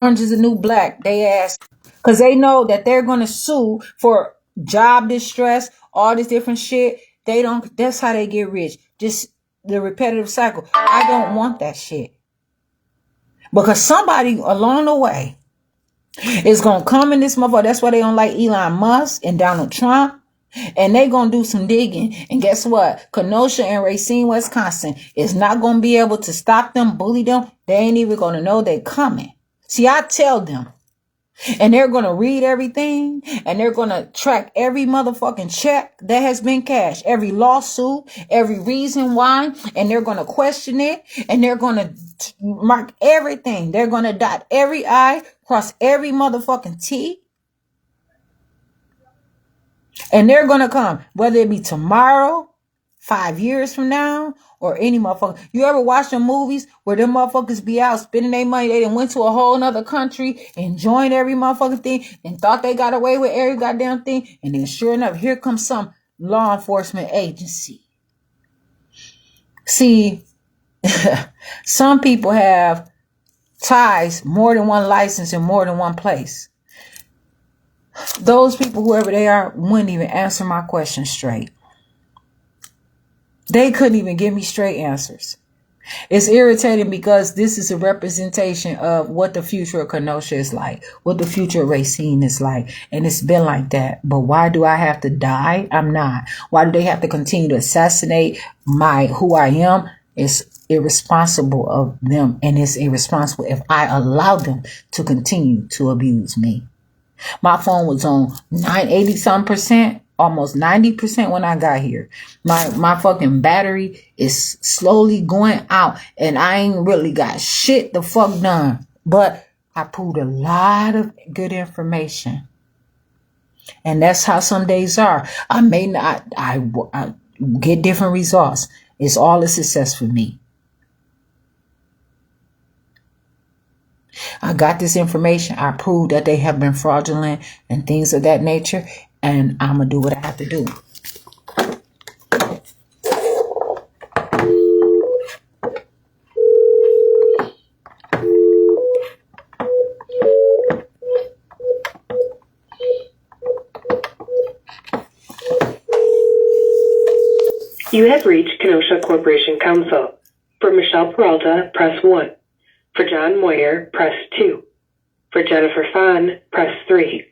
Orange is the New Black. They ask because they know that they're gonna sue for job distress, all this different shit. They don't. That's how they get rich. Just the repetitive cycle. I don't want that shit because somebody along the way is gonna come in this motherfucker. That's why they don't like Elon Musk and Donald Trump. And they gonna do some digging. And guess what? Kenosha and Racine, Wisconsin is not gonna be able to stop them, bully them. They ain't even gonna know they coming. See, I tell them. And they're gonna read everything. And they're gonna track every motherfucking check that has been cashed. Every lawsuit. Every reason why. And they're gonna question it. And they're gonna mark everything. They're gonna dot every I. Cross every motherfucking T. And they're going to come, whether it be tomorrow, 5 years from now, or any motherfucker. You ever watch them movies where them motherfuckers be out spending their money? They done went to a whole nother country, enjoying every motherfucking thing, and thought they got away with every goddamn thing. And then sure enough, here comes some law enforcement agency. See, some people have ties, more than one license in more than one place. Those people, whoever they are, wouldn't even answer my question straight. They couldn't even give me straight answers. It's irritating because this is a representation of what the future of Kenosha is like, what the future of Racine is like. And it's been like that. But why do I have to die? I'm not. Why do they have to continue to assassinate who I am? It's irresponsible of them. And it's irresponsible if I allow them to continue to abuse me. My phone was on 80-some%, almost 90% when I got here. My fucking battery is slowly going out, and I ain't really got shit the fuck done. But I pulled a lot of good information, and that's how some days are. I may not, I get different results. It's all a success for me. I got this information. I proved that they have been fraudulent and things of that nature. And I'm going to do what I have to do. You have reached Kenosha Corporation Counsel. For Michelle Peralta, press 1. For John Moyer, press 2. For Jennifer Fahn, press 3.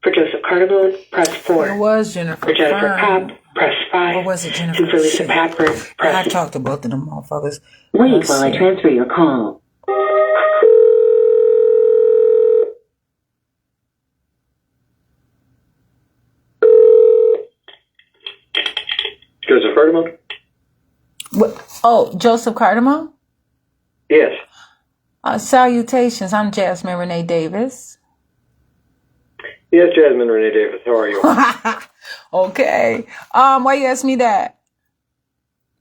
For Joseph Cardamone, press 4. It was Jennifer For Jennifer Fahn. Papp, press 5. Or was it Jennifer? And for Lisa Papper, press I talked to both of them motherfuckers. Wait while I transfer your call. Joseph Cardamone? Oh, Joseph Cardamone? Yes. Salutations. I'm Jasmine Renee Davis. Yes, Jasmine Renee Davis. How are you? Okay. Why you ask me that?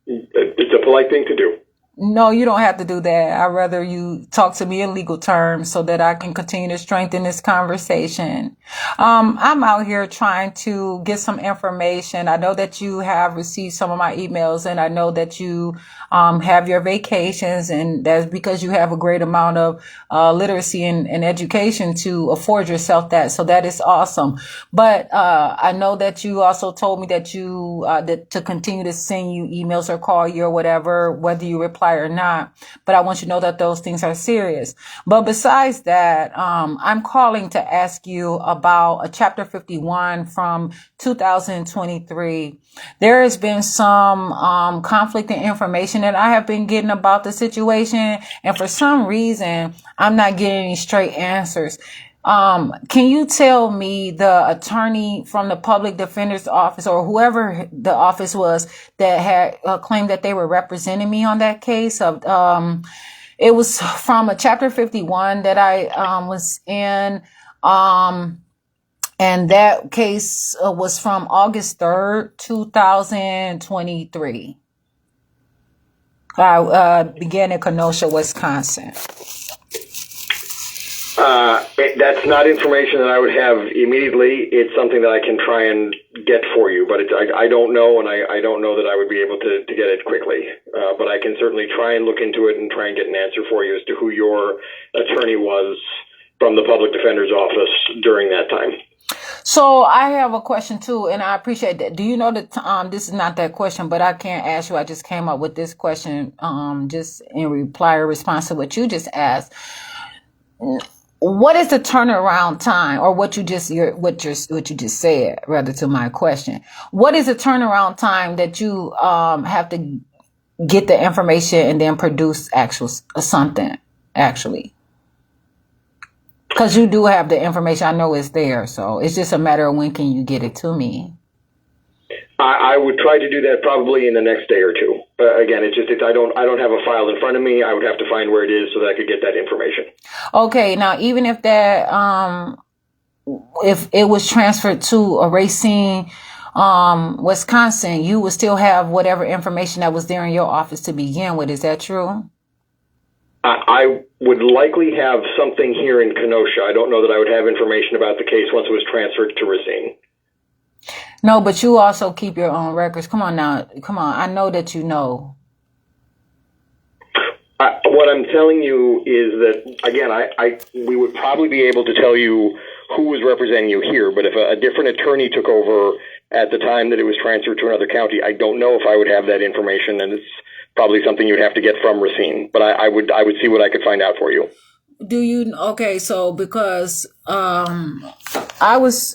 It's a polite thing to do. No, you don't have to do that. I'd rather you talk to me in legal terms so that I can continue to strengthen this conversation. I'm out here trying to get some information. I know that you have received some of my emails, and I know that you have your vacations, and that's because you have a great amount of literacy and education to afford yourself that. So that is awesome. But I know that you also told me that you that to continue to send you emails or call you or whatever, whether you reply or not. But I want you to know that those things are serious. But besides that, I'm calling to ask you about a Chapter 51 from 2023. There has been some conflicting information that I have been getting about the situation, and for some reason, I'm not getting any straight answers. Can you tell me the attorney from the public defender's office or whoever the office was that had claimed that they were representing me on that case? It was from a Chapter 51 that I was in, and that case was from August 3rd, 2023. I began in Kenosha, Wisconsin. That's not information that I would have immediately. It's something that I can try and get for you, but I don't know, and I don't know that I would be able to get it quickly. But I can certainly try and look into it and try and get an answer for you as to who your attorney was from the public defender's office during that time. So I have a question too, and I appreciate that. Do you know that this is not that question, but I can't ask you. I just came up with this question just in reply or response to what you just asked. What is the turnaround time, or what you just said, rather, to my question? What is the turnaround time that you have to get the information and then produce something actually? Because you do have the information. I know it's there, so it's just a matter of when can you get it to me. I would try to do that probably in the next day or two. Again, I don't have a file in front of me. I would have to find where it is so that I could get that information. Okay, now even if that if it was transferred to a Racine, Wisconsin, you would still have whatever information that was there in your office to begin with. Is that true? I would likely have something here in Kenosha. I don't know that I would have information about the case once it was transferred to Racine. No, but you also keep your own records. Come on now. Come on. I know that you know. What I'm telling you is that, again, we would probably be able to tell you who was representing you here, but if a different attorney took over at the time that it was transferred to another county, I don't know if I would have that information, and it's probably something you'd have to get from Racine, but I would see what I could find out for you. Do you? Okay, so because I was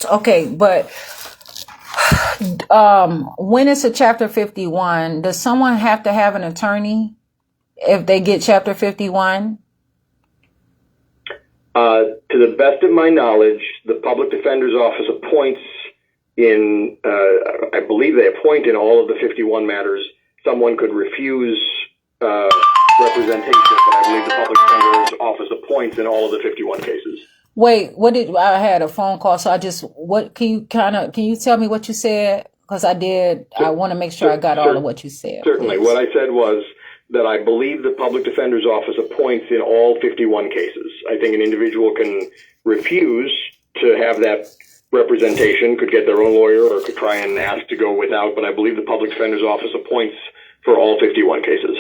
okay, but when it's a Chapter 51, does someone have to have an attorney if they get Chapter 51? To the best of my knowledge, the public defender's office appoints I believe they appoint in all of the 51 matters. Someone could refuse representation, but I believe the public defender's office appoints in all of the 51 cases. Wait, I had a phone call, so can you tell me what you said? Because I want to make sure I got all of what you said. Certainly. Please. What I said was that I believe the public defender's office appoints in all 51 cases. I think an individual can refuse to have that representation, could get their own lawyer, or could try and ask to go without, but I believe the public defender's office appoints for all 51 cases.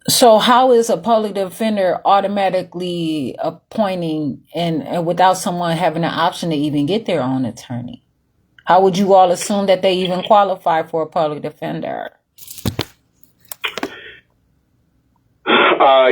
So how is a public defender automatically appointing and without someone having an option to even get their own attorney? How would you all assume that they even qualify for a public defender?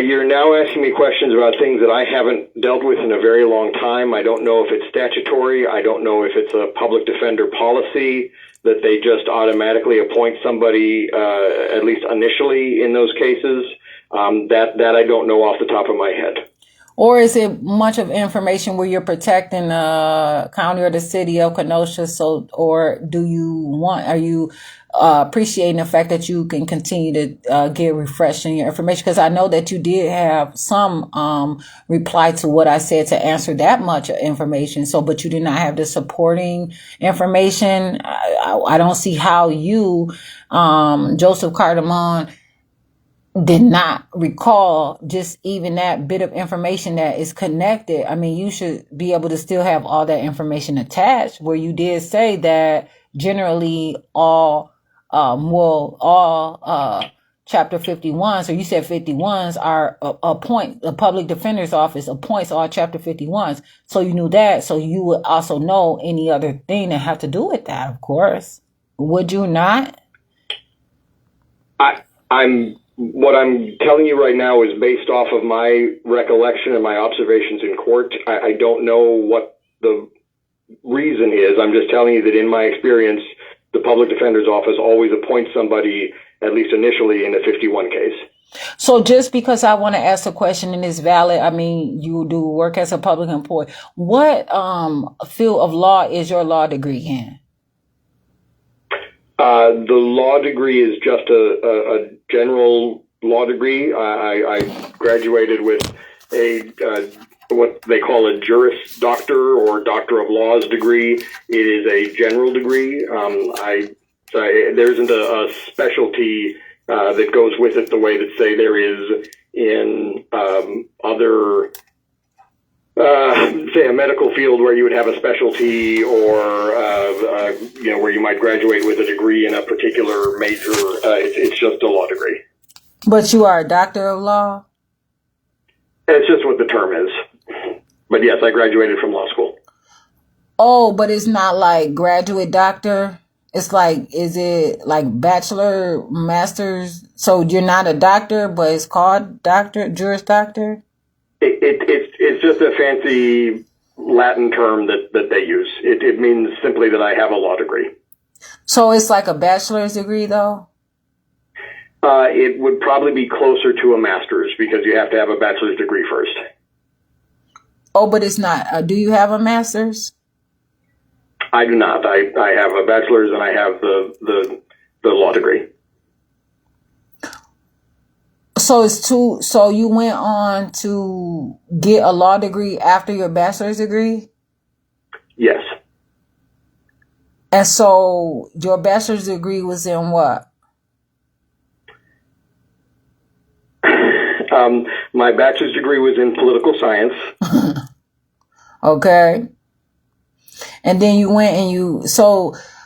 You're now asking me questions about things that I haven't dealt with in a very long time. I don't know if it's statutory. I don't know if it's a public defender policy that they just automatically appoint somebody, at least initially in those cases. That I don't know off the top of my head. Or is it much of information where you're protecting the county or the city of Kenosha? Or are you appreciating the fact that you can continue to get refreshing your information? Because I know that you did have some reply to what I said to answer that much information. But you did not have the supporting information. I don't see how you, Joseph Cardamon, did not recall just even that bit of information that is connected. I mean, you should be able to still have all that information attached, where you did say that generally all Chapter 51s, or you said 51s, are the public defender's office appoints all Chapter 51s. So you knew that. So you would also know any other thing that have to do with that, of course. Would you not? What I'm telling you right now is based off of my recollection and my observations in court. I don't know what the reason is. I'm just telling you that in my experience, the public defender's office always appoints somebody, at least initially, in a 51 case. So just because I want to ask a question and it's valid, I mean, you do work as a public employee. What field of law is your law degree in? The law degree is just a general law degree. I graduated with what they call a Juris Doctor or Doctor of Laws degree. It is a general degree. There isn't a specialty that goes with it the way that, say, there is in other, say, a medical field where you would have a specialty, or where you might graduate with a degree in a particular major. It's just a law degree. But you are a doctor of law? It's just what the term is. But yes, I graduated from law school. Oh, but it's not like graduate doctor. It's like, is it like bachelor, master's? So you're not a doctor, but it's called doctor, Juris Doctor? It's just a fancy Latin term that they use. It means simply that I have a law degree. So it's like a bachelor's degree, though? It would probably be closer to a master's because you have to have a bachelor's degree first. Oh, but it's not. Do you have a master's? I do not. I have a bachelor's and I have the law degree. So it's two. So you went on to get a law degree after your bachelor's degree? Yes. And so your bachelor's degree was in what? My bachelor's degree was in political science. Okay. And then you went and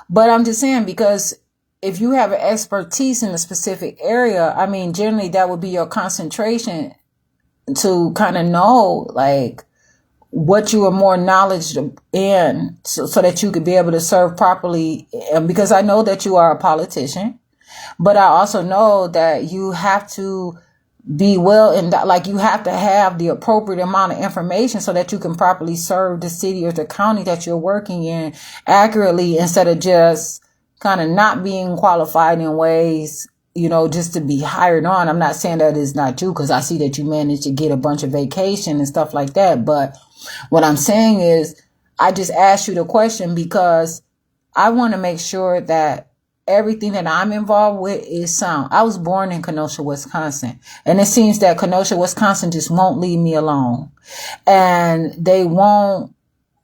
but I'm just saying, because if you have an expertise in a specific area, I mean, generally that would be your concentration to kind of know like what you are more knowledgeable in so that you could be able to serve properly. And because I know that you are a politician, but I also know that you have to be well in that, like you have to have the appropriate amount of information so that you can properly serve the city or the county that you're working in accurately, instead of just kind of not being qualified in ways, just to be hired on. I'm not saying that is not true, because I see that you managed to get a bunch of vacation and stuff like that. But what I'm saying is, I just asked you the question because I want to make sure that everything that I'm involved with is sound. I was born in Kenosha, Wisconsin, and it seems that Kenosha, Wisconsin just won't leave me alone, and they won't,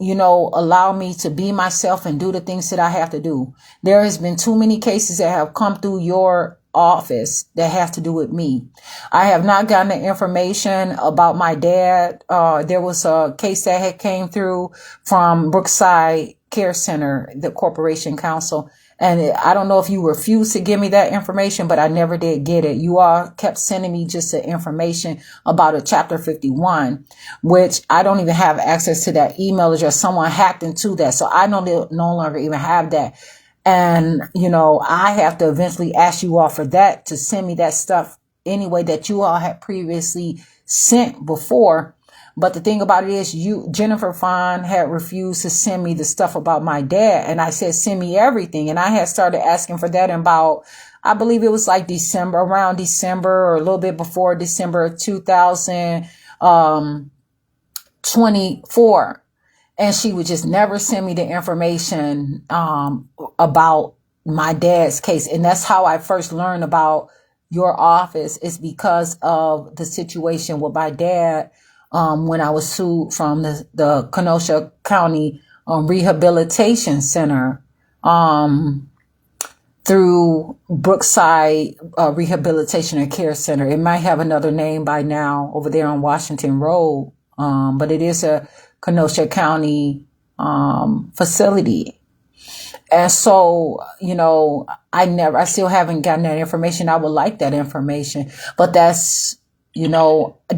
allow me to be myself and do the things that I have to do. There has been too many cases that have come through your office that have to do with me. I have not gotten the information about my dad. There was a case that had came through from Brookside Care Center, the corporation counsel. And I don't know if you refused to give me that information, but I never did get it. You all kept sending me just the information about a Chapter 51, which I don't even have access to that email address. Someone hacked into that. So I no longer even have that. And, I have to eventually ask you all for that to send me that stuff anyway that you all had previously sent before. But the thing about it is, Jennifer Fahn had refused to send me the stuff about my dad. And I said, send me everything. And I had started asking for that in about, I believe it was like around December or a little bit before December of 2024. And she would just never send me the information about my dad's case. And that's how I first learned about your office, is because of the situation with my dad. When I was sued from the Kenosha County Rehabilitation Center through Brookside Rehabilitation and Care Center. It might have another name by now over there on Washington Road, but it is a Kenosha County facility. And so, I still haven't gotten that information. I would like that information, but that's, do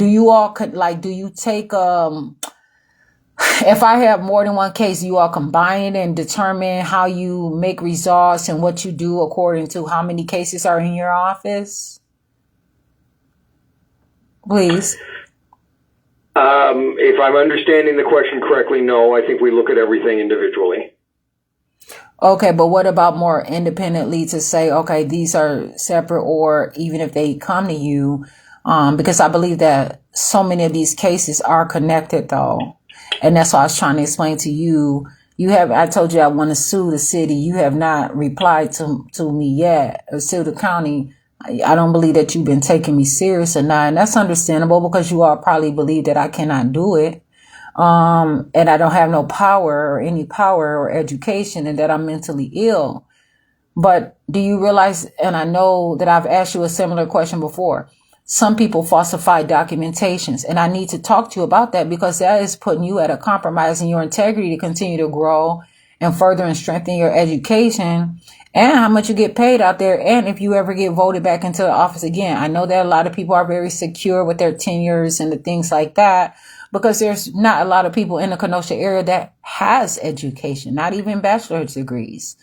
you all do you take, if I have more than one case, you all combine it and determine how you make results and what you do according to how many cases are in your office? Please. If I'm understanding the question correctly, no, I think we look at everything individually. Okay, but what about more independently to say, okay, these are separate, or even if they come to you, because I believe that so many of these cases are connected though. And that's what I was trying to explain to you. I told you I want to sue the city. You have not replied to me yet, or sue the county. I don't believe that you've been taking me serious or not. And that's understandable, because you all probably believe that I cannot do it. And I don't have no power or any power or education, and that I'm mentally ill. But do you realize, and I know that I've asked you a similar question before, some people falsify documentations, and I need to talk to you about that, because that is putting you at a compromise in your integrity to continue to grow and further and strengthen your education and how much you get paid out there. And if you ever get voted back into the office again, I know that a lot of people are very secure with their tenures and the things like that. because there's not a lot of people in the Kenosha area that has education, not even bachelor's degrees.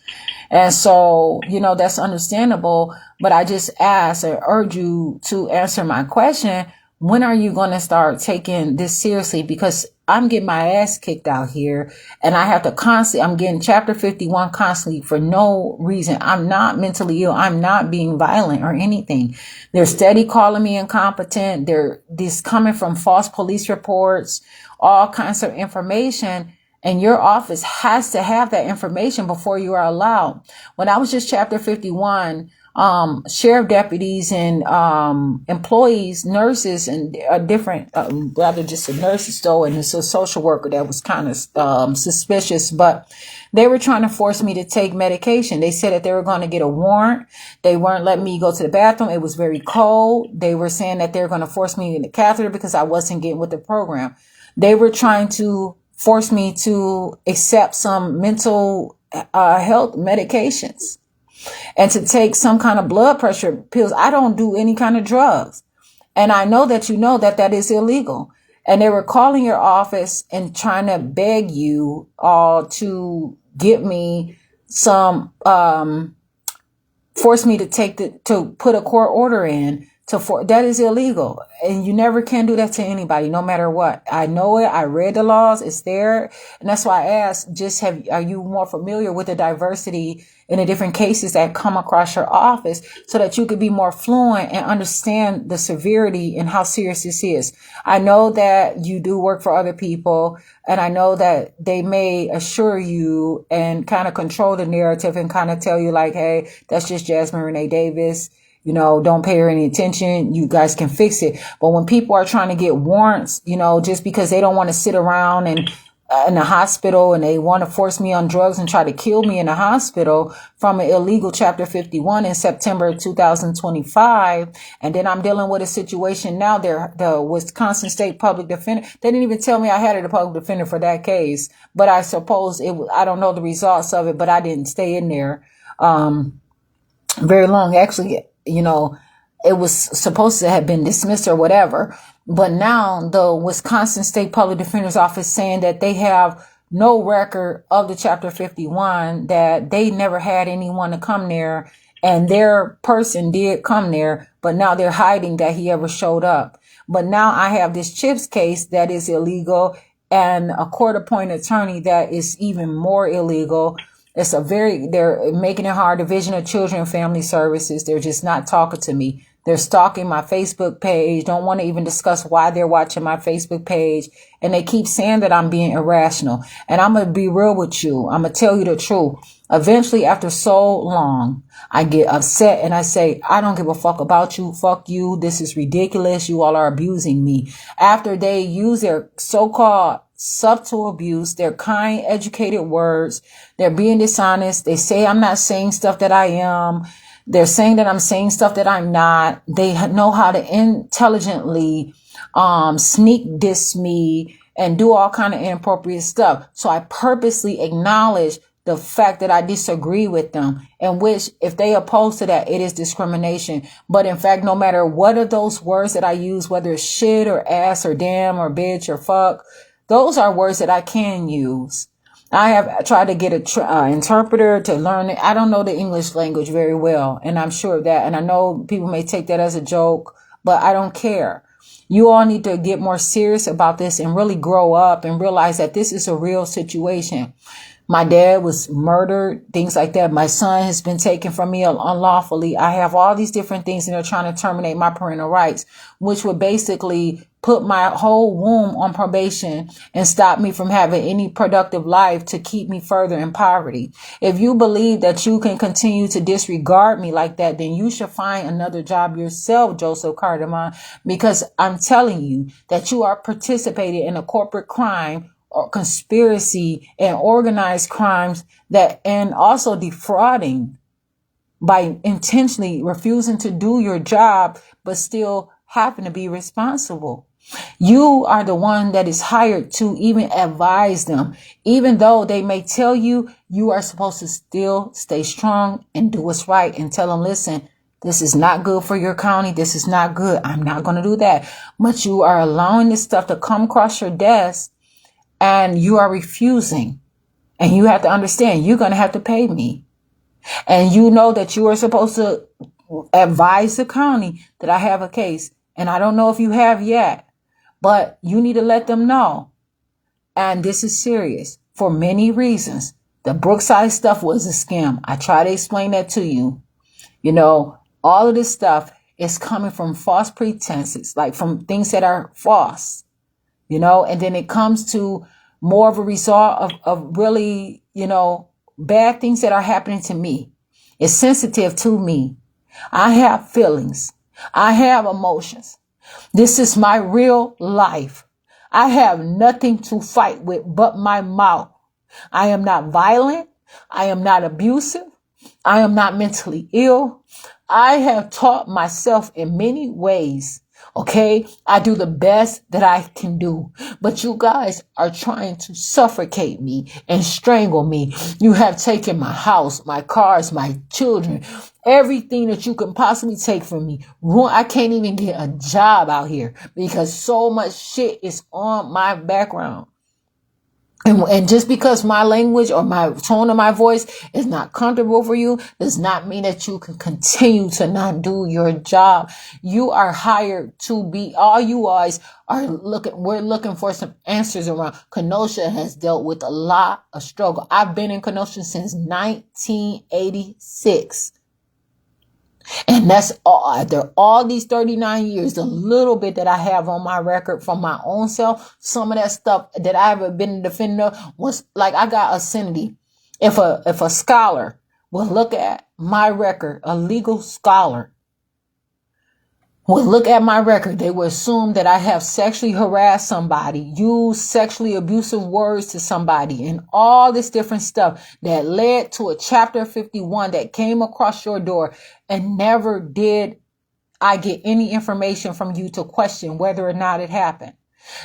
And so, that's understandable. But I just ask or urge you to answer my question. When are you going to start taking this seriously? Because I'm getting my ass kicked out here, and I have to I'm getting Chapter 51 constantly for no reason. I'm not mentally ill. I'm not being violent or anything. They're steady calling me incompetent. This coming from false police reports, all kinds of information. And your office has to have that information before you are allowed. When I was just Chapter 51, sheriff deputies and employees, nurses, and different, rather just a nurse though, and it's a social worker that was kind of suspicious, but they were trying to force me to take medication. They said that they were going to get a warrant. They weren't letting me go to the bathroom. It was very cold. They were saying that they were going to force me in the catheter because I wasn't getting with the program. They were trying to force me to accept some mental health medications and to take some kind of blood pressure pills. I don't do any kind of drugs. And I know that that is illegal. And they were calling your office and trying to beg you all to get me some, force me to put a court order in that is illegal. And you never can do that to anybody, no matter what. I know it. I read the laws. It's there. And that's why I asked, are you more familiar with the diversity in the different cases that come across your office so that you could be more fluent and understand the severity and how serious this is? I know that you do work for other people, and I know that they may assure you and kind of control the narrative and kind of tell you like, hey, that's just Jasmine Renee Davis. Don't pay her any attention. You guys can fix it. But when people are trying to get warrants, just because they don't want to sit around and in the hospital and they want to force me on drugs and try to kill me in the hospital from an illegal Chapter 51 in September 2025. And then I'm dealing with a situation now. The Wisconsin State Public Defender, they didn't even tell me I had a public defender for that case. But I suppose I don't know the results of it, but I didn't stay in there very long. Actually, it was supposed to have been dismissed or whatever. But now the Wisconsin State Public Defender's Office saying that they have no record of the Chapter 51, that they never had anyone to come there, and their person did come there, but now they're hiding that he ever showed up. But now I have this CHIPS case that is illegal and a court-appointed attorney that is even more illegal. They're making it hard. Division of Children and Family Services. They're just not talking to me. They're stalking my Facebook page. Don't want to even discuss why they're watching my Facebook page. And they keep saying that I'm being irrational. And I'm going to be real with you. I'm going to tell you the truth. Eventually, after so long, I get upset and I say, I don't give a fuck about you. Fuck you. This is ridiculous. You all are abusing me. After they use their so-called subtle abuse, their kind, educated words, they're being dishonest. They say I'm not saying stuff that I am. They're saying that I'm saying stuff that I'm not. They know how to intelligently sneak diss me and do all kind of inappropriate stuff. So I purposely acknowledge the fact that I disagree with them, in which if they oppose to that, it is discrimination. But in fact, no matter what of those words that I use, whether it's shit or ass or damn or bitch or fuck, those are words that I can use. I have tried to get an interpreter to learn it. I don't know the English language very well, and I'm sure of that. And I know people may take that as a joke, but I don't care. You all need to get more serious about this and really grow up and realize that this is a real situation. My dad was murdered, things like that. My son has been taken from me unlawfully. I have all these different things, and they're trying to terminate my parental rights, which would basically put my whole womb on probation and stop me from having any productive life to keep me further in poverty. If you believe that you can continue to disregard me like that, then you should find another job yourself, Joseph Cardamon, because I'm telling you that you are participating in a corporate crime or conspiracy and organized crimes and also defrauding by intentionally refusing to do your job, but still happen to be responsible. You are the one that is hired to even advise them, even though they may tell you, you are supposed to still stay strong and do what's right and tell them, listen, This is not good for your county. This is not good. I'm not going to do that. But you are allowing this stuff to come across your desk and you are refusing. And you have to understand, you're going to have to pay me. And you know that you are supposed to advise the county that I have a case. And I don't know if you have yet, but you need to let them know. And this is serious for many reasons. The Brookside stuff was a scam. I try to explain that to you. You know, all of this stuff is coming from false pretenses, like from things that are false, you know, and then it comes to more of a result of really, you know, bad things that are happening to me. It's sensitive to me. I have feelings. I have emotions. This is my real life. I have nothing to fight with but my mouth. I am not violent. I am not abusive. I am not mentally ill. I have taught myself in many ways. Okay, I do the best that I can do, but you guys are trying to suffocate me and strangle me. You have taken my house, my cars, my children, everything that you can possibly take from me. I can't even get a job out here because so much shit is on my background. And just because my language or my tone of my voice is not comfortable for you does not mean that you can continue to not do your job. You are hired to be, all you guys are we're looking for some answers around. Kenosha has dealt with a lot of struggle. I've been in Kenosha since 1986. And that's all, after all these 39 years, the little bit that I have on my record from my own self, some of that stuff that I've been a defender of was like, I got ascendancy. If a scholar will look at my record, a legal scholar will look at my record, they will assume that I have sexually harassed somebody, used sexually abusive words to somebody, and all this different stuff that led to a chapter 51 that came across your door, and never did I get any information from you to question whether or not it happened.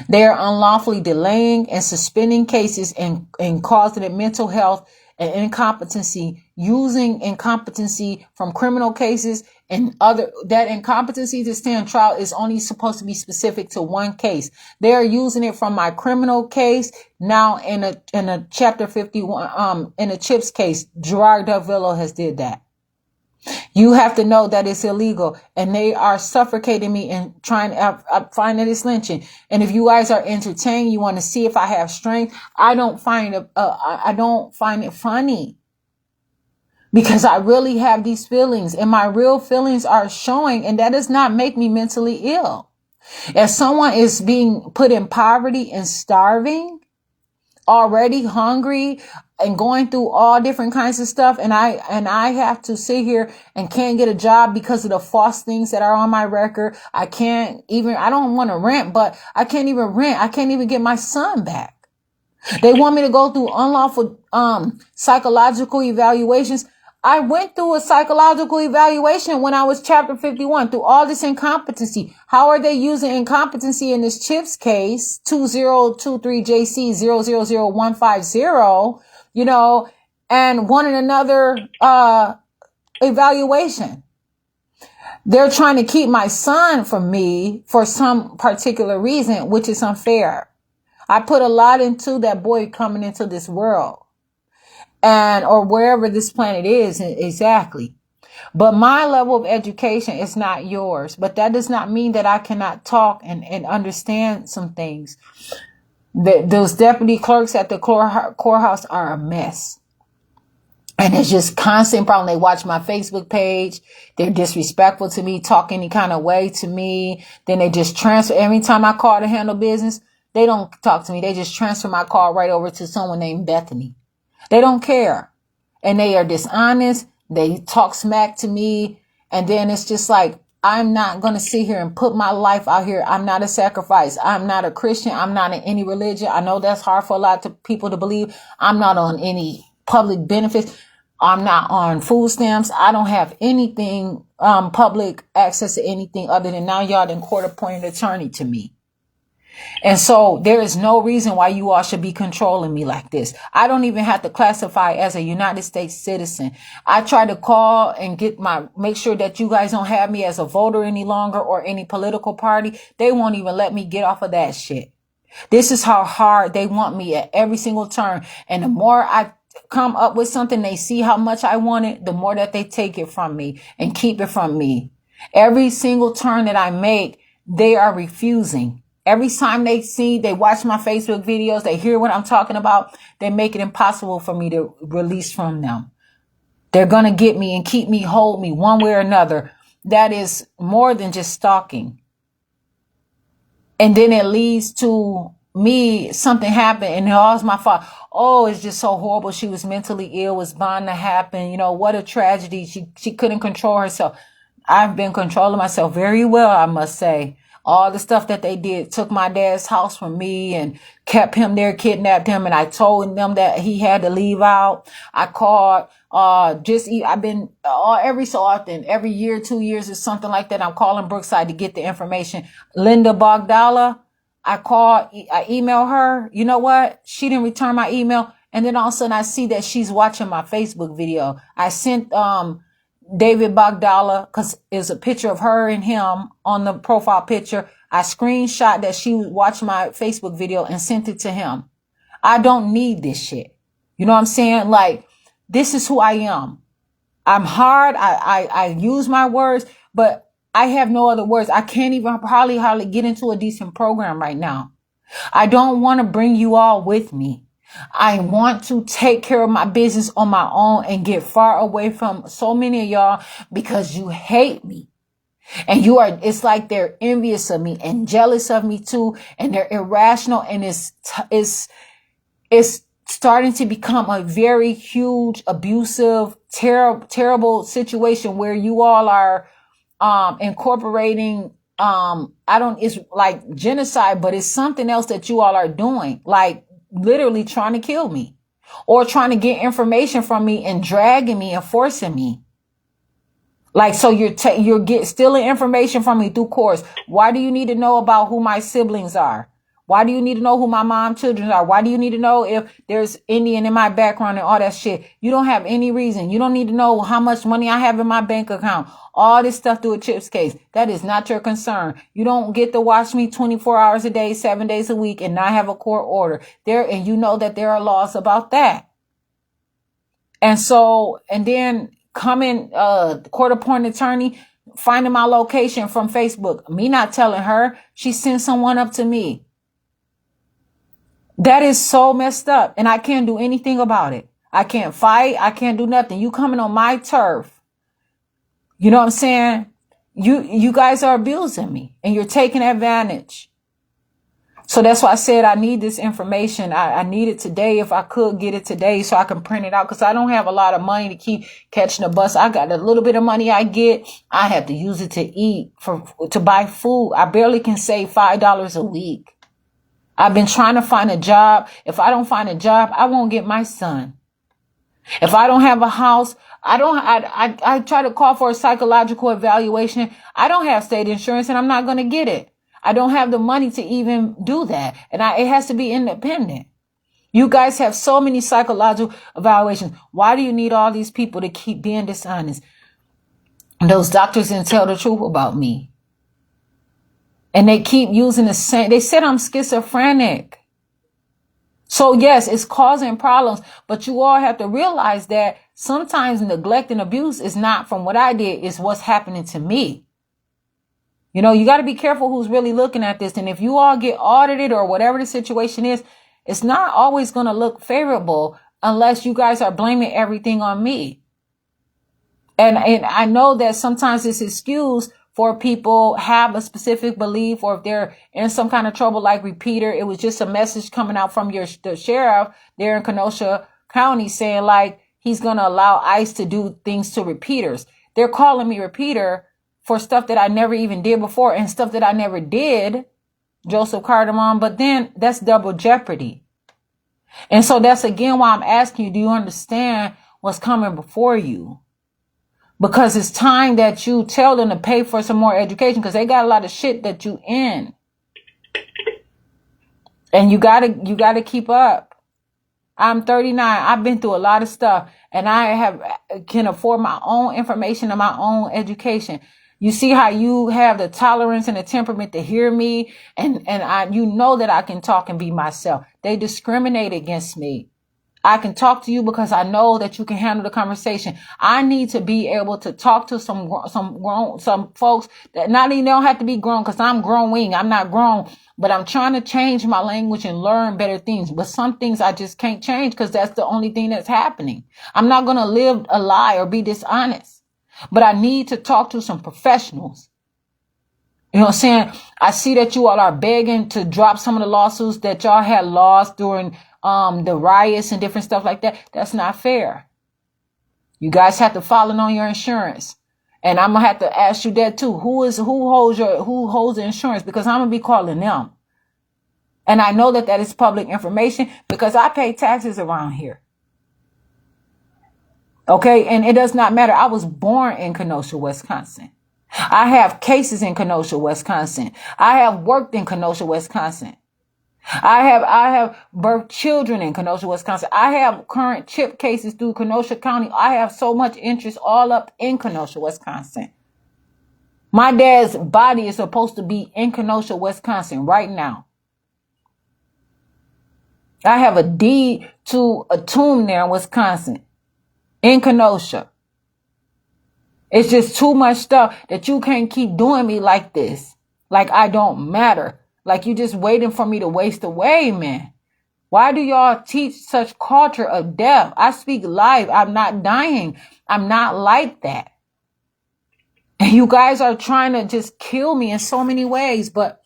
They are unlawfully delaying and suspending cases and causing it mental health and incompetency, using incompetency from criminal cases and that incompetency to stand trial is only supposed to be specific to one case. They are using it from my criminal case now in a chapter 51, in a CHIPS case. Gerard Delvillo has did that. You have to know that it's illegal, and they are suffocating me and trying to find that it's lynching. And if you guys are entertained, you want to see if I have strength. I don't find it funny because I really have these feelings, and my real feelings are showing, and that does not make me mentally ill. If someone is being put in poverty and starving, already hungry and going through all different kinds of stuff, and I have to sit here and can't get a job because of the false things that are on my record. I don't want to rent, but I can't even rent. I can't even get my son back. They want me to go through unlawful psychological evaluations. I went through a psychological evaluation when I was chapter 51 through all this incompetency. How are they using incompetency in this CHIPS case, 2023JC000150, you know, and one and another evaluation? They're trying to keep my son from me for some particular reason, which is unfair. I put a lot into that boy coming into this world. Or wherever this planet is exactly. But my level of education is not yours. But that does not mean that I cannot talk and understand some things. Those deputy clerks at the courthouse are a mess. And it's just constant problem. They watch my Facebook page. They're disrespectful to me, talk any kind of way to me. Then they just transfer. Every time I call to handle business, they don't talk to me. They just transfer my call right over to someone named Bethany. They don't care. And they are dishonest. They talk smack to me. And then it's just like, I'm not going to sit here and put my life out here. I'm not a sacrifice. I'm not a Christian. I'm not in any religion. I know that's hard for a lot of people to believe. I'm not on any public benefits. I'm not on food stamps. I don't have anything, public access to anything other than now y'all done court appointed attorney to me. And so there is no reason why you all should be controlling me like this. I don't even have to classify as a United States citizen. I try to call and make sure that you guys don't have me as a voter any longer or any political party. They won't even let me get off of that shit. This is how hard they want me at every single turn. And the more I come up with something, they see how much I want it, the more that they take it from me and keep it from me. Every single turn that I make, they are refusing. Every time they watch my Facebook videos, they hear what I'm talking about, they make it impossible for me to release from them. They're going to get me and keep me, hold me one way or another. That is more than just stalking. And then it leads to me, something happened and all is my fault. Oh, it's just so horrible. She was mentally ill, was bound to happen. You know, what a tragedy. She couldn't control herself. I've been controlling myself very well, I must say. All the stuff that they did, took my dad's house from me and kept him there, kidnapped him. And I told them that he had to leave out. I called, I've been every so often, every year, 2 years or something like that. I'm calling Brookside to get the information. Linda Bogdala, I emailed her. You know what? She didn't return my email. And then all of a sudden I see that she's watching my Facebook video. I sent, David Bogdala, because there's a picture of her and him on the profile picture. I screenshot that she was watching my Facebook video and sent it to him. I don't need this shit. You know what I'm saying? Like, this is who I am. I'm hard. I use my words, but I have no other words. I can't even hardly get into a decent program right now. I don't want to bring you all with me. I want to take care of my business on my own and get far away from so many of y'all because you hate me. And it's like they're envious of me and jealous of me too. And they're irrational. And it's starting to become a very huge, abusive, terrible situation where you all are, incorporating, it's like genocide, but it's something else that you all are doing. Like, literally trying to kill me or trying to get information from me and dragging me and forcing me. Like, so you're stealing information from me through course. Why do you need to know about who my siblings are? Why do you need to know who my mom's children are? Why do you need to know if there's Indian in my background and all that shit? You don't have any reason. You don't need to know how much money I have in my bank account. All this stuff through a chips case. That is not your concern. You don't get to watch me 24 hours a day, 7 days a week and not have a court order there. And you know that there are laws about that. And so, and then coming, court appointed attorney, finding my location from Facebook, me not telling her, she sent someone up to me. That is so messed up. And I can't do anything about it. I can't fight. I can't do nothing. You coming on my turf. You know what I'm saying? You guys are abusing me and you're taking advantage. So that's why I said I need this information. I need it today if I could get it today so I can print it out because I don't have a lot of money to keep catching a bus. I got a little bit of money I get. I have to use it to eat, to buy food. I barely can save $5 a week. I've been trying to find a job. If I don't find a job, I won't get my son. If I don't have a house, I try to call for a psychological evaluation. I don't have state insurance and I'm not going to get it. I don't have the money to even do that. And it has to be independent. You guys have so many psychological evaluations. Why do you need all these people to keep being dishonest? And those doctors didn't tell the truth about me. And they keep using the same. They said I'm schizophrenic. So yes, it's causing problems, but you all have to realize that sometimes neglect and abuse is not from what I did, it's what's happening to me. You know, you got to be careful who's really looking at this. And if you all get audited or whatever the situation is, it's not always going to look favorable unless you guys are blaming everything on me. And I know that sometimes it's excused for people have a specific belief, or if they're in some kind of trouble, like repeater. It was just a message coming out from the sheriff there in Kenosha County saying like he's going to allow ICE to do things to repeaters. They're calling me repeater for stuff that I never even did before and stuff that I never did, Joseph Cardamom. But then that's double jeopardy. And so that's again why I'm asking you, do you understand what's coming before you? Because it's time that you tell them to pay for some more education because they got a lot of shit that you in. And you gotta keep up. I'm 39. I've been through a lot of stuff, and can afford my own information and my own education. You see how you have the tolerance and the temperament to hear me, and you know that I can talk and be myself. They discriminate against me. I can talk to you because I know that you can handle the conversation. I need to be able to talk to some folks that not even don't have to be grown, because I'm growing. I'm not grown, but I'm trying to change my language and learn better things. But some things I just can't change because that's the only thing that's happening. I'm not going to live a lie or be dishonest, but I need to talk to some professionals. You know what I'm saying? I see that you all are begging to drop some of the lawsuits that y'all had lost during the riots and different stuff like that. That's not fair. You guys have to file it on your insurance. And I'm gonna have to ask you that too. Who holds the insurance? Because I'm gonna be calling them. And I know that is public information because I pay taxes around here. Okay, and it does not matter. I was born in Kenosha, Wisconsin. I have cases in Kenosha, Wisconsin. I have worked in Kenosha, Wisconsin. I have birthed children in Kenosha, Wisconsin. I have current CHIP cases through Kenosha County. I have so much interest all up in Kenosha, Wisconsin. My dad's body is supposed to be in Kenosha, Wisconsin right now. I have a deed to a tomb there in Wisconsin, in Kenosha. It's just too much stuff that you can't keep doing me like this. Like I don't matter. Like you just waiting for me to waste away, man. Why do y'all teach such culture of death? I speak life. I'm not dying. I'm not like that. And you guys are trying to just kill me in so many ways, but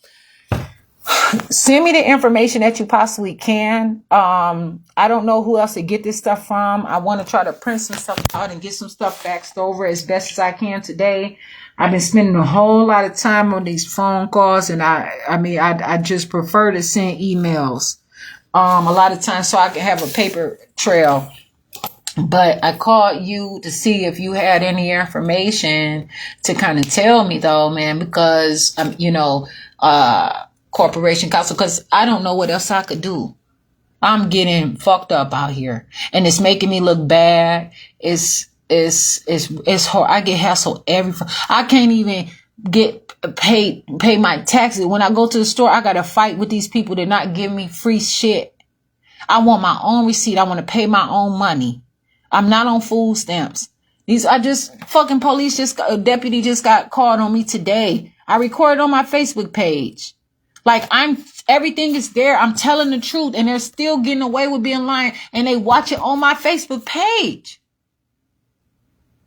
send me the information that you possibly can. I don't know who else to get this stuff from. I want to try to print some stuff out and get some stuff faxed over as best as I can today. I've been spending a whole lot of time on these phone calls, and I just prefer to send emails a lot of times so I can have a paper trail. But I called you to see if you had any information to kind of tell me though, man, because corporation counsel, because I don't know what else I could do. I'm getting fucked up out here, and it's making me look bad. It's hard. I get hassled I can't even pay my taxes. When I go to the store, I gotta fight with these people to not give me free shit. I want my own receipt. I want to pay my own money. I'm not on food stamps. A deputy just got called on me today. I recorded on my Facebook page. Like everything is there. I'm telling the truth, and they're still getting away with being lying, and they watch it on my Facebook page.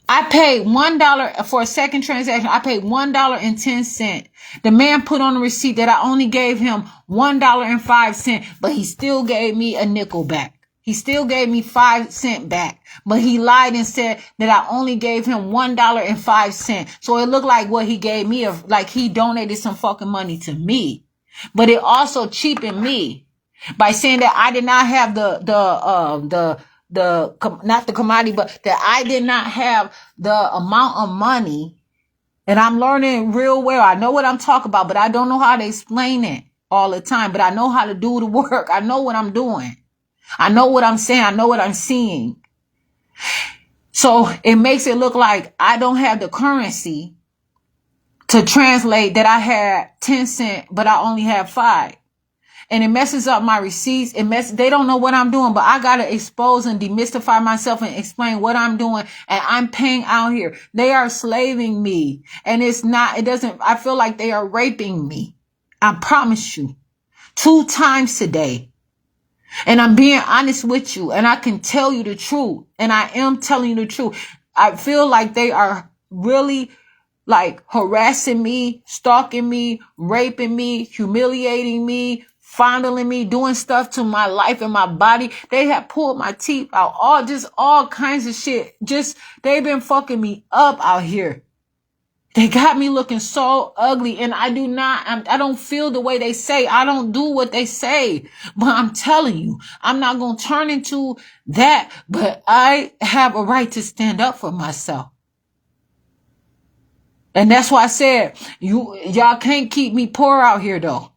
I paid $1 for a second transaction. I paid $1.10. The man put on the receipt that I only gave him $1.05, but he still gave me a nickel back. He still gave me 5 cents back, but he lied and said that I only gave him $1.05. So it looked like what he gave me, like he donated some fucking money to me. But it also cheapened me by saying that I did not have not the commodity, but that I did not have the amount of money. And I'm learning real well. I know what I'm talking about, but I don't know how to explain it all the time. But I know how to do the work. I know what I'm doing. I know what I'm saying. I know what I'm seeing. So it makes it look like I don't have the currency to translate that I had 10 cents, but I only have 5. And it messes up my receipts. They don't know what I'm doing, but I got to expose and demystify myself and explain what I'm doing. And I'm paying out here. They are slaving me. And I feel like they are raping me. I promise you. 2 times today. And I'm being honest with you. And I can tell you the truth. And I am telling you the truth. I feel like they are really like harassing me, stalking me, raping me, humiliating me, fondling me, doing stuff to my life and my body. They have pulled my teeth out, all kinds of shit. They've been fucking me up out here. They got me looking so ugly, and I don't feel the way they say. I don't do what they say, but I'm telling you, I'm not going to turn into that, but I have a right to stand up for myself. And that's why I said, y'all can't keep me poor out here though.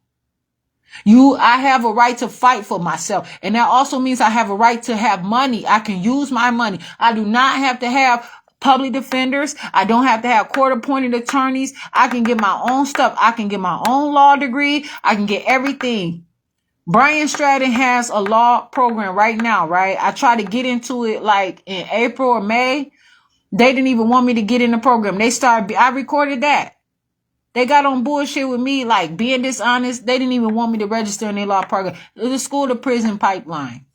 I have a right to fight for myself. And that also means I have a right to have money. I can use my money. I do not have to have public defenders. I don't have to have court-appointed attorneys. I can get my own stuff. I can get my own law degree. I can get everything. Brian Stratton has a law program right now, right? I tried to get into it like in April or May. They didn't even want me to get in the program. I recorded that. They got on bullshit with me, like being dishonest. They didn't even want me to register in their law program. It was a school to prison pipeline.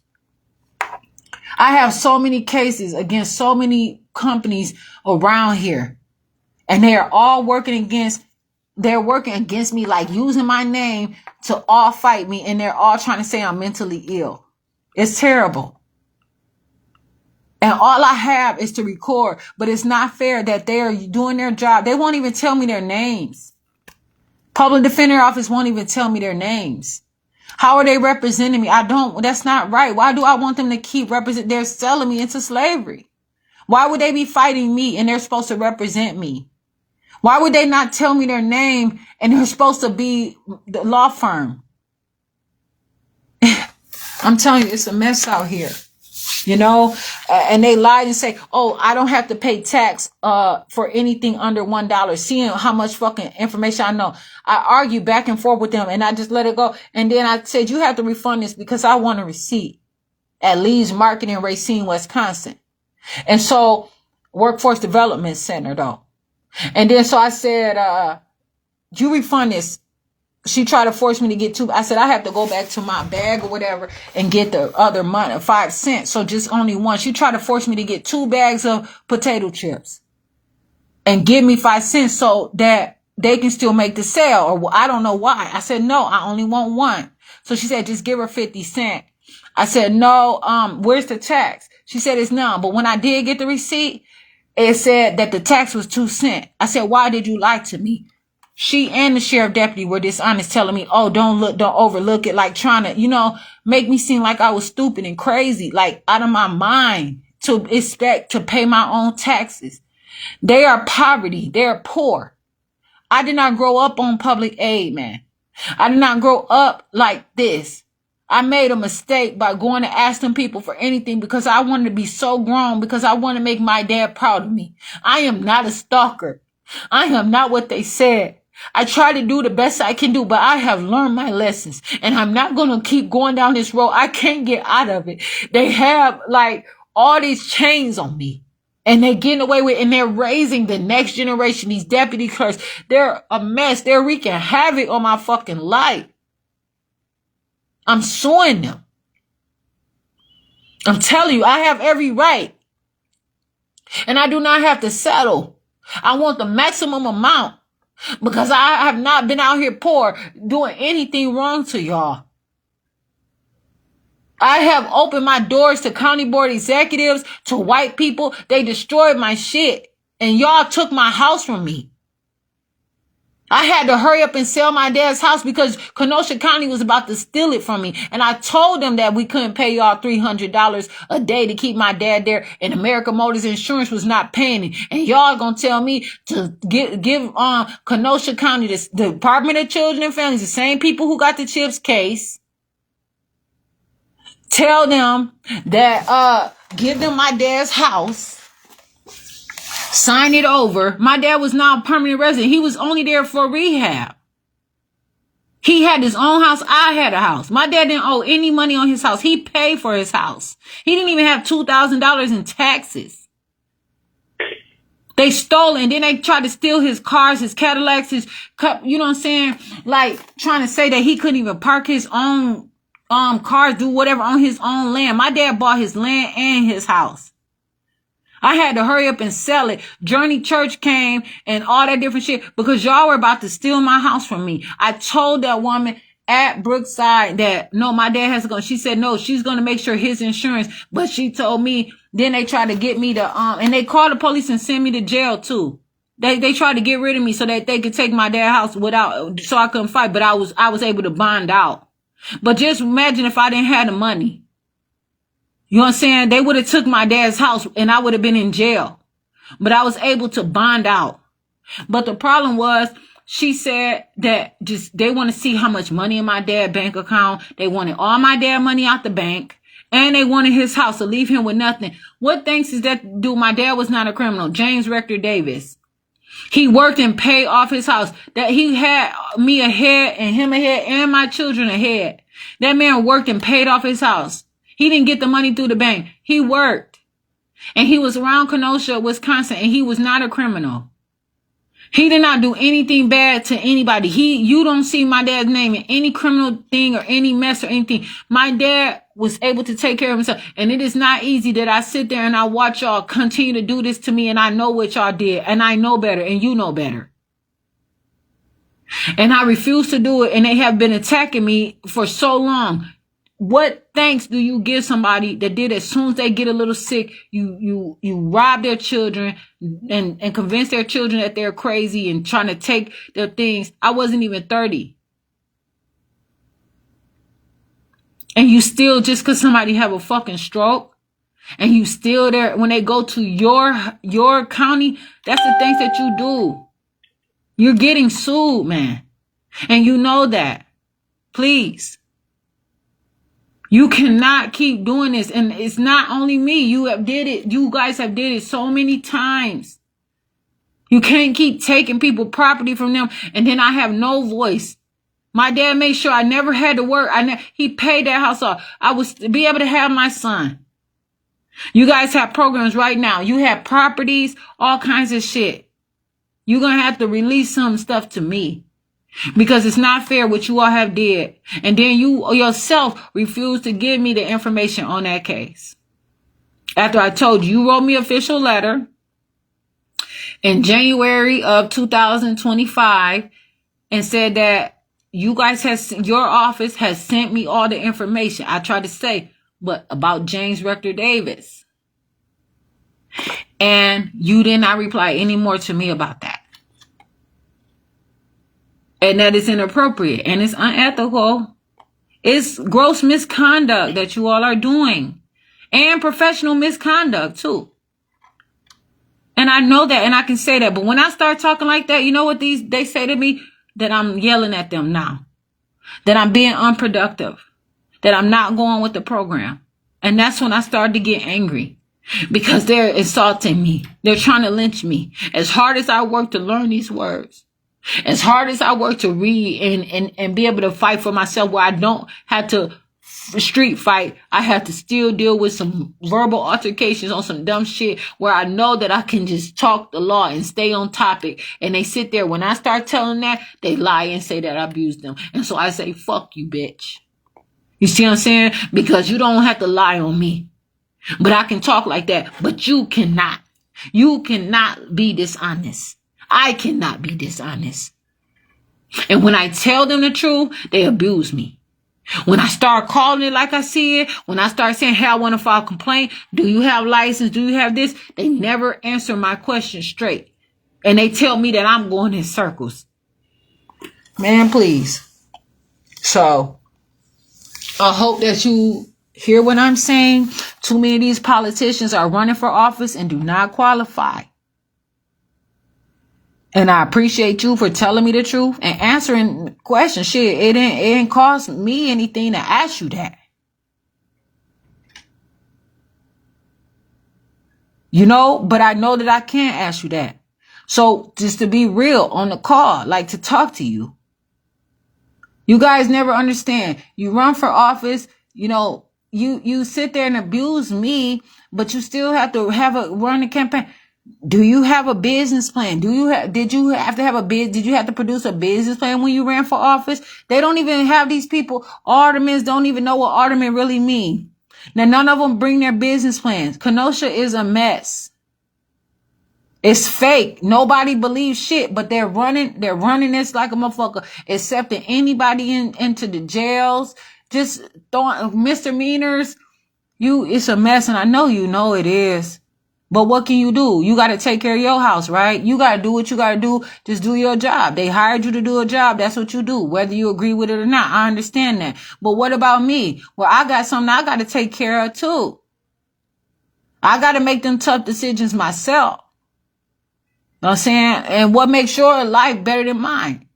I have so many cases against so many companies around here. And they are all working against me, like using my name to all fight me. And they're all trying to say I'm mentally ill. It's terrible. And all I have is to record, but it's not fair that they are doing their job. They won't even tell me their names. Public defender office won't even tell me their names. How are they representing me? That's not right. Why do I want them to keep representing? They're selling me into slavery. Why would they be fighting me and they're supposed to represent me? Why would they not tell me their name and they're supposed to be the law firm? I'm telling you, it's a mess out here. You know, and they lied and say, oh, I don't have to pay tax for anything under $1. Seeing how much fucking information I know. I argue back and forth with them and I just let it go. And then I said, you have to refund this because I want a receipt at Lee's Market in Racine, Wisconsin. And so Workforce Development Center, though. And then so I said, you refund this. She tried to force me to get two. I said, I have to go back to my bag or whatever and get the other money, 5 cents. So just only one. She tried to force me to get 2 bags of potato chips and give me 5 cents so that they can still make the sale. Or I don't know why. I said, no, I only want one. So she said, just give her 50 cents. I said, no, where's the tax? She said, it's none. But when I did get the receipt, it said that the tax was 2 cents. I said, why did you lie to me? She and the sheriff deputy were dishonest, telling me, oh, don't overlook it, like trying to, make me seem like I was stupid and crazy, like out of my mind to expect to pay my own taxes. They are poverty. They're poor. I did not grow up on public aid, man. I did not grow up like this. I made a mistake by going to ask them people for anything because I wanted to be so grown, because I want to make my dad proud of me. I am not a stalker. I am not what they said. I try to do the best I can do, but I have learned my lessons and I'm not going to keep going down this road. I can't get out of it. They have like all these chains on me and they're getting away with it, and they're raising the next generation. These deputy clerks, they're a mess. They're wreaking havoc on my fucking life. I'm suing them. I'm telling you, I have every right and I do not have to settle. I want the maximum amount. Because I have not been out here poor doing anything wrong to y'all. I have opened my doors to county board executives, to white people. They destroyed my shit. And y'all took my house from me. I had to hurry up and sell my dad's house because Kenosha County was about to steal it from me. And I told them that we couldn't pay y'all $300 a day to keep my dad there. And American Motors Insurance was not paying it. And y'all gonna tell me to give Kenosha County, the Department of Children and Families, the same people who got the CHIPS case, tell them that give them my dad's house. Sign it over. My dad was not a permanent resident. He was only there for rehab. He had his own house. I had a house. My dad didn't owe any money on his house. He paid for his house. He didn't even have $2,000 in taxes. They stole it, and then they tried to steal his cars, his Cadillacs, his cup. You know what I'm saying? Like trying to say that he couldn't even park his own cars, do whatever on his own land. My dad bought his land and his house. I had to hurry up and sell it. Journey Church came and all that different shit because y'all were about to steal my house from me. I told that woman at Brookside that, no, my dad has to go. She said, no, she's going to make sure his insurance. But she told me, then they tried to get me to, and they called the police and sent me to jail too. They tried to get rid of me so that they could take my dad's house so I couldn't fight. But I was able to bond out. But just imagine if I didn't have the money. You know what I'm saying? They would have took my dad's house and I would have been in jail. But I was able to bond out. But the problem was she said that just they want to see how much money in my dad's bank account. They wanted all my dad money out the bank. And they wanted his house to leave him with nothing. What thanks is that do? My dad was not a criminal. James Rector Davis. He worked and paid off his house. That he had me ahead and him ahead and my children ahead. That man worked and paid off his house. He didn't get the money through the bank. He worked. And he was around Kenosha, Wisconsin, and he was not a criminal. He did not do anything bad to anybody. You don't see my dad's name in any criminal thing or any mess or anything. My dad was able to take care of himself. And it is not easy that I sit there and I watch y'all continue to do this to me, and I know what y'all did, and I know better, and you know better. And I refuse to do it, and they have been attacking me for so long. What thanks do you give somebody that did as soon as they get a little sick, you rob their children and convince their children that they're crazy and trying to take their things? I wasn't even 30. And you still, just because somebody have a fucking stroke, and you still there when they go to your county, that's the things that you do. You're getting sued, man. And you know that. Please. You cannot keep doing this. And it's not only me. You guys have did it so many times. You can't keep taking people property from them. And then I have no voice. My dad made sure I never had to work. He paid that house off. I was to be able to have my son. You guys have programs right now. You have properties, all kinds of shit. You're going to have to release some stuff to me. Because it's not fair what you all have did. And then you yourself refuse to give me the information on that case. After I told you wrote me an official letter in January of 2025 and said that you guys your office has sent me all the information. I tried to say, but about James Rector Davis. And you did not reply anymore to me about that. And that is inappropriate and it's unethical. It's gross misconduct that you all are doing, and professional misconduct too. And I know that, and I can say that. But when I start talking like that, you know what they say to me? That I'm yelling at them now, that I'm being unproductive, that I'm not going with the program. And that's when I started to get angry, because they're insulting me. They're trying to lynch me. As hard as I work to learn these words, as hard as I work to read and be able to fight for myself, where I don't have to street fight, I have to still deal with some verbal altercations on some dumb shit where I know that I can just talk the law and stay on topic. And they sit there. When I start telling that, they lie and say that I abused them. And so I say, fuck you, bitch. You see what I'm saying? Because you don't have to lie on me. But I can talk like that. But you cannot. You cannot be dishonest. I cannot be dishonest. And when I tell them the truth, they abuse me. When I start calling it like I see it, when I start saying, hey, I want to file a complaint, do you have license? Do you have this? They never answer my question straight. And they tell me that I'm going in circles. Man, please. So I hope that you hear what I'm saying. Too many of these politicians are running for office and do not qualify. And I appreciate you for telling me the truth and answering questions. Shit, it didn't cost me anything to ask you that. You know, but I know that I can't ask you that. So just to be real on the call, like to talk to you. You guys never understand. You run for office, you know, you sit there and abuse me, but you still have to run a campaign. Do you have a business plan? Did you have to produce a business plan when you ran for office? They don't even have these people. Aldermen don't even know what aldermen really mean. Now, none of them bring their business plans. Kenosha is a mess. It's fake. Nobody believes shit, but they're running this like a motherfucker, accepting anybody into the jails, just throwing misdemeanors. It's a mess, and I know you know it is. But what can you do? You got to take care of your house, right? You got to do what you got to do. Just do your job. They hired you to do a job. That's what you do, whether you agree with it or not. I understand that. But what about me? Well, I got something I got to take care of too. I got to make them tough decisions myself. Know what I'm saying? And what makes your life better than mine?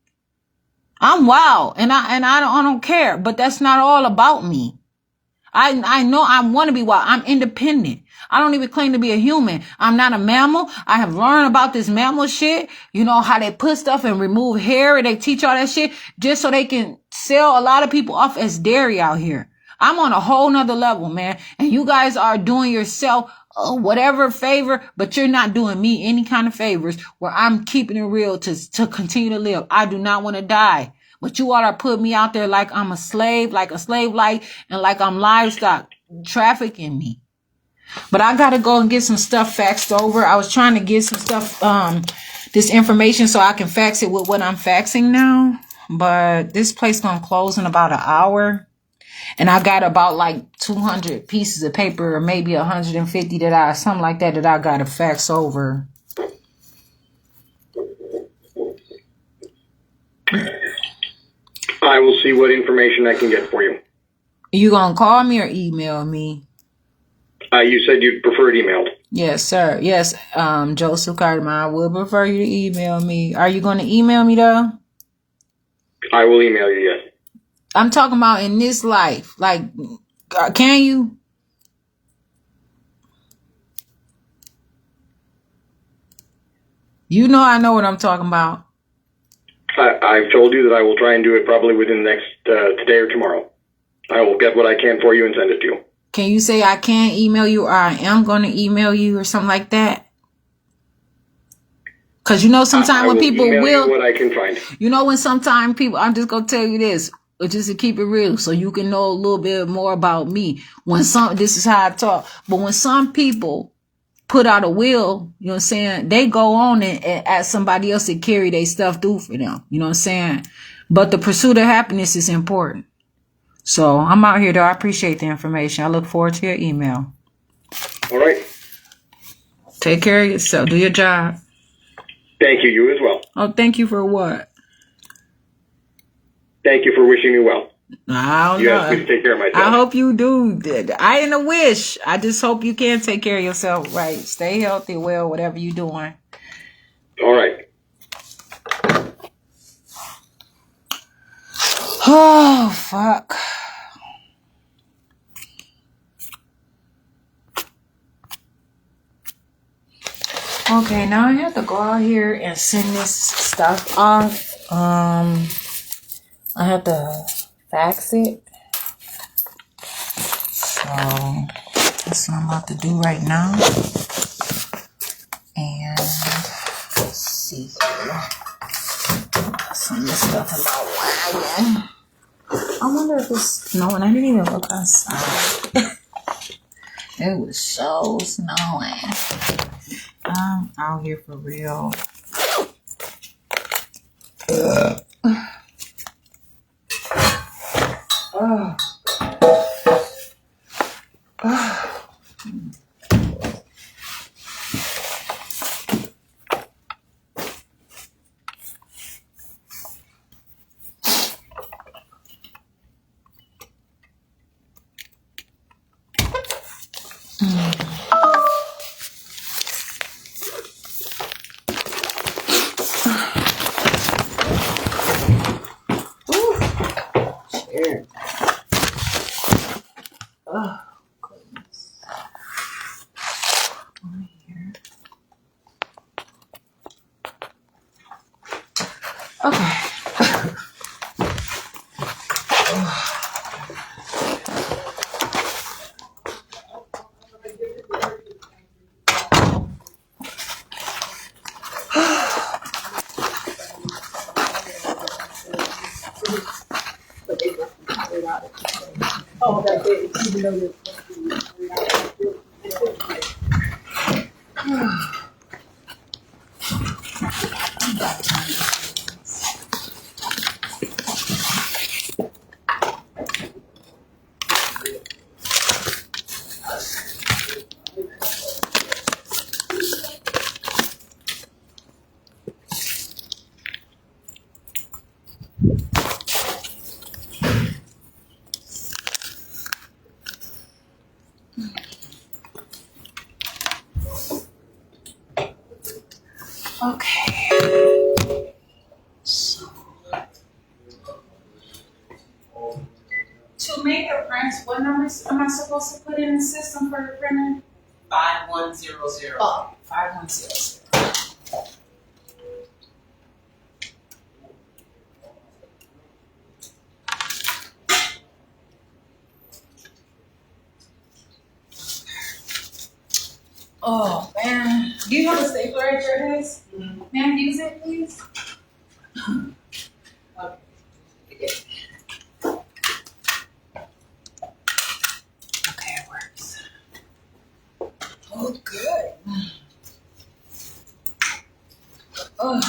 I'm wild and I don't care, but that's not all about me. I know I want to be wild. I'm independent. I don't even claim to be a human. I'm not a mammal. I have learned about this mammal shit. You know how they put stuff and remove hair and they teach all that shit just so they can sell a lot of people off as dairy out here. I'm on a whole nother level, man. And you guys are doing yourself whatever favor, but you're not doing me any kind of favors where I'm keeping it real to continue to live. I do not want to die. But you ought to put me out there like I'm a slave life, and like I'm livestock, trafficking me. But I got to go and get some stuff faxed over. I was trying to get some stuff, this information so I can fax it with what I'm faxing now. But this place going to close in about an hour. And I got about like 200 pieces of paper or maybe 150 something like that I got to fax over. I will see what information I can get for you. You gonna call me or email me? You said you'd prefer it emailed. Yes, sir. Yes, Joseph Carter, I would prefer you to email me. Are you going to email me though? I will email you, yes. I'm talking about in this life. Like, can you? You know I know what I'm talking about. I've told you that I will try and do it probably within the next today or tomorrow. I will get what I can for you and send it to you. Can you say I can email you or I am going to email you or something like that? Because you know sometimes when people will, what I can find. You know when sometimes people, I'm just going to tell you this, just to keep it real so you can know a little bit more about me. This is how I talk, but when some people put out a will, you know what I'm saying, they go on and ask somebody else to carry their stuff through for them. You know what I'm saying? But the pursuit of happiness is important. So I'm out here though. I appreciate the information. I look forward to your email. All right. Take care of yourself. Do your job. Thank you. You as well. Oh, thank you for what? Thank you for wishing me well. I don't you know. asked me to take care of myself. I hope you do. I ain't a wish. I just hope you can take care of yourself right. Stay healthy, well, whatever you're doing. All right. Oh, fuck. Okay, now I have to go out here and send this stuff off. I have to fax it. So that's what I'm about to do right now. And let's see here. Some of this stuff in my wagon. I wonder if it's snowing. I didn't even look outside. It was so snowing. I'm out here for real. Okay. Okay. So, to make a print, what numbers am I supposed to put in the system for the printer? 5100. Oh, 5100. Oh man, do you have a stapler at your desk? Mm-hmm. Ma'am, use it, please. Okay, it works. Oh, good. Oh.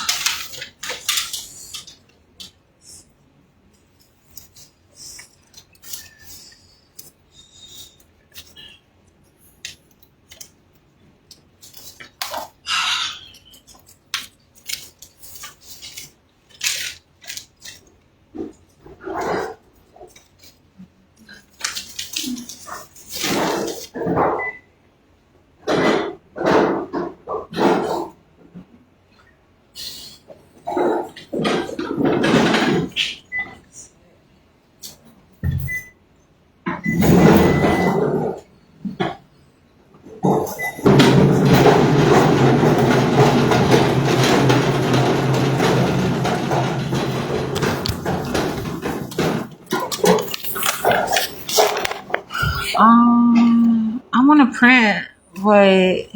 I want to print, but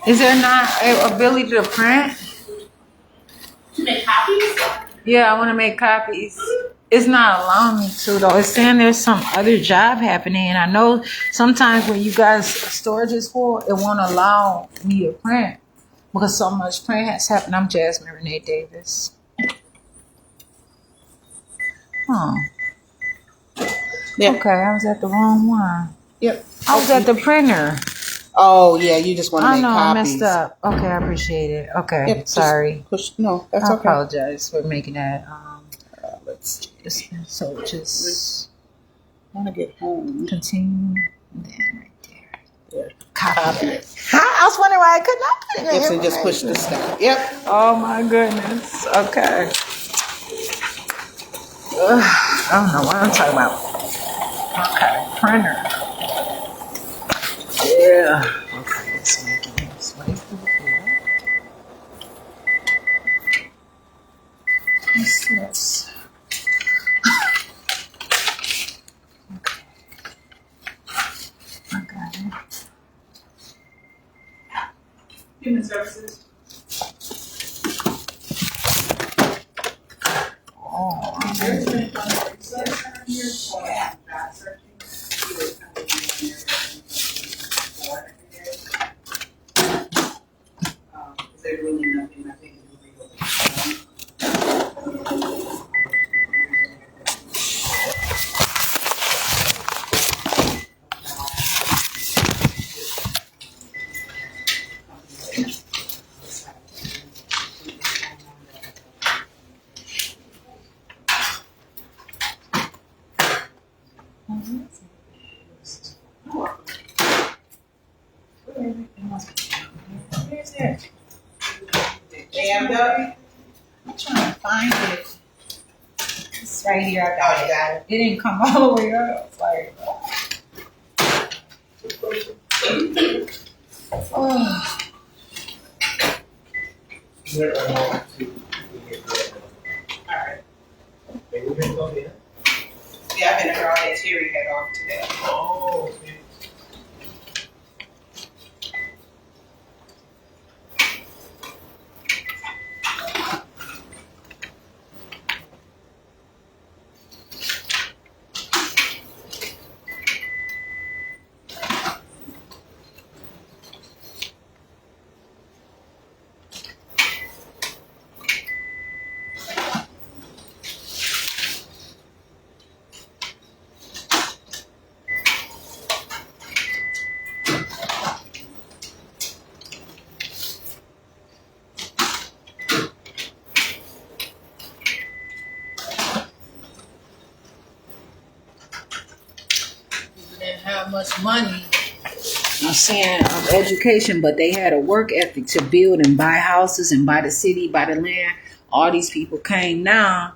is there not a ability to print? To make copies? Yeah, I want to make copies. It's not allowing me to though. It's saying there's some other job happening, and I know sometimes when you guys storage is full, it won't allow me to print because so much print has happened. I'm Jasmine Renee Davis. Huh. Yeah. Okay, I was at the wrong one. Yep. I was at the printer. Oh, yeah, you just want to I make know, I copies. messed up. Okay, I appreciate it. Okay, Yep, sorry. No, that's I okay. apologize for making that. Let's Just want to get home. continue. Then right there. Yeah. Copy it. I was wondering why I could not put it in. Yep, so just push the stop. Yep. Oh my goodness. Okay. I don't know what I'm talking about. Okay, printer. Yeah. Okay, let's make it this way. What's this? Okay. I got it. Human services. Oh, There's really nothing I think is legal. where's it? Jammed up. I'm trying to find it. It's right here. I got Oh, you got it. It didn't come all the way up. Sorry. Oh. Alright. Yeah, I've been around that Terry head off today. Oh, okay. much money, I'm saying, of education, but they had a work ethic to build and buy houses and buy the city, buy the land. All these people came now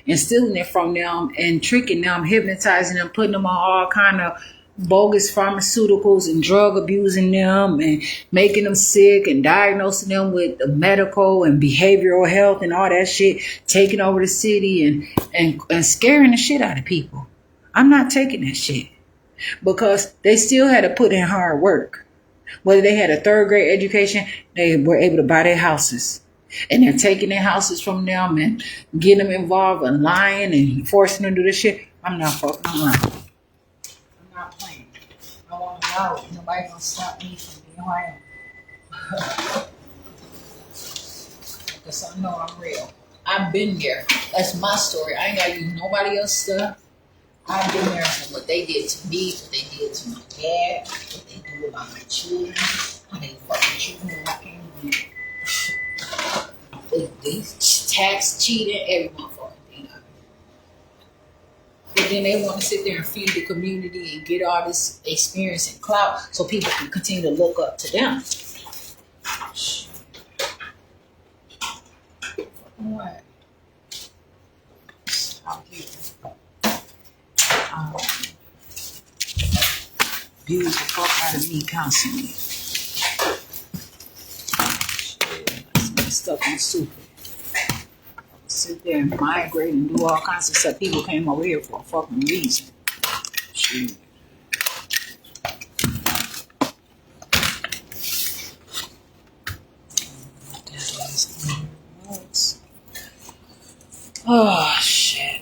and stealing it from them and tricking them, hypnotizing them, putting them on all kind of bogus pharmaceuticals and drug abusing them and making them sick and diagnosing them with medical and behavioral health and all that shit, taking over the city and scaring the shit out of people. I'm not taking that shit because they still had to put in hard work. Whether they had a third grade education, they were able to buy their houses. And they're taking their houses from them and getting them involved and lying and forcing them to do this shit. I'm not fucking around. I'm not playing. I want to know. Nobody gonna stop me from being who I am. Because I know I'm real. I've been there. That's my story. I ain't gotta use nobody else's stuff. I've been there for what they did to me, what they did to my dad, what they do about my children, how they fucking treat me when I came in. They tax cheating, every motherfucking thing of it. But then they want to sit there and feed the community and get all this experience and clout so people can continue to look up to them. What? Out here. Abuse the fuck out of me constantly. Shit, stuff I'm stupid. Sit there and migrate and do all kinds of stuff. People came over here for a fucking reason. Shit. Oh shit.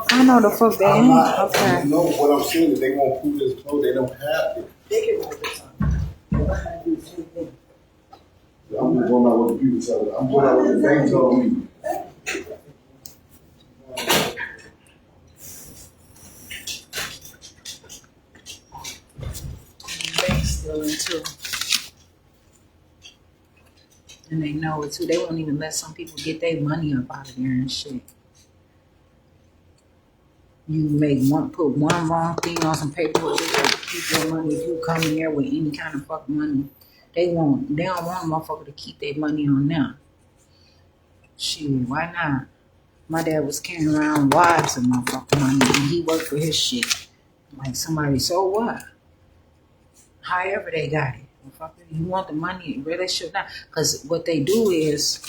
I know the fuck they ain't. Okay. No, what I'm saying is they won't prove this code. They don't have it. They can move this on. I'm just going out what the people tell me. I'm going out what the bank told me. Bank's still in too. And they know it too. They won't even let some people get their money up out of there and shit. You put one wrong thing on some paperwork, they gonna keep your money. If you come in there with any kind of fucking money, they don't want a motherfucker to keep their money on them. Shit, why not? My dad was carrying around wads of motherfucking money and he worked for his shit. Like somebody, so what? However they got it. Motherfucker, you want the money, really should not. Because what they do is,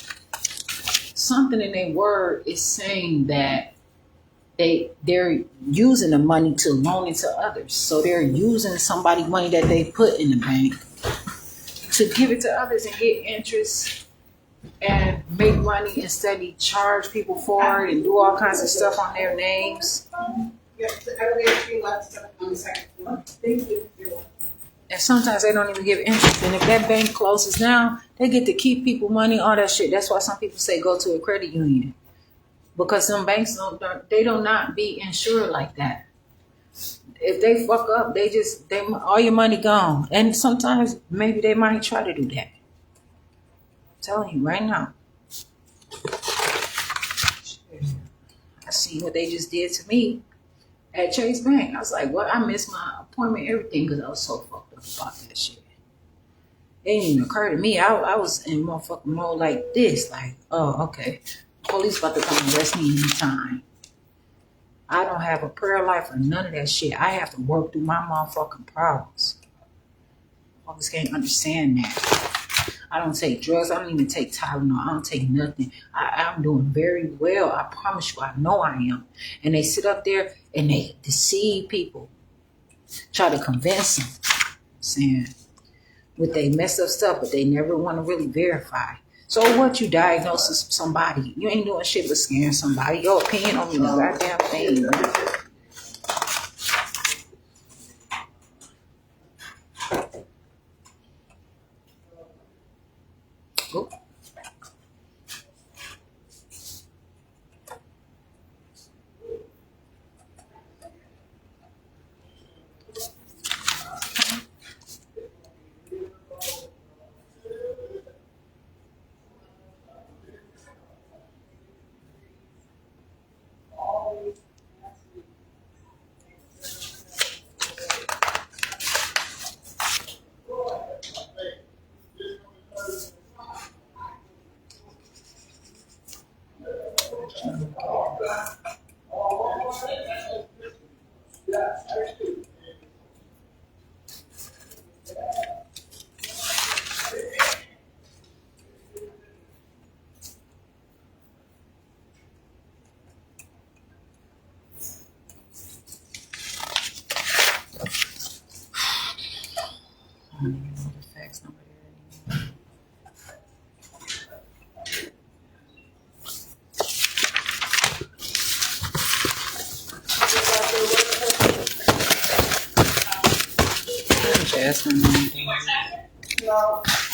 something in their word is saying that they're using the money to loan it to others. So they're using somebody's money that they put in the bank to give it to others and get interest and make money instead of charge people for it and do all kinds of stuff on their names. Yes, I will get you left on the second floor. Thank you. And sometimes they don't even give interest. And if that bank closes down, they get to keep people money, all that shit. That's why some people say go to a credit union. Because some banks do not be insured like that. If they fuck up, all your money gone. And sometimes maybe they might try to do that. I'm telling you right now. I see what they just did to me at Chase Bank. I was like, what? I missed my appointment, everything, because I was so fucked up about that shit. It didn't even occur to me. I was in motherfucking mode like this. Like, oh, okay. Police about to come and arrest me anytime. I don't have a prayer life or none of that shit. I have to work through my motherfucking problems. Folks can't understand that. I don't take drugs. I don't even take Tylenol. I don't take nothing. I'm doing very well. I promise you. I know I am. And they sit up there and they deceive people. Try to convince them. Saying with they messed up stuff, but they never want to really verify. So what you diagnose somebody? You ain't doing shit but scaring somebody. Your opinion on me, no goddamn thing. Oop. I don't even know the fax number there anymore. Jasmine Renee Davis.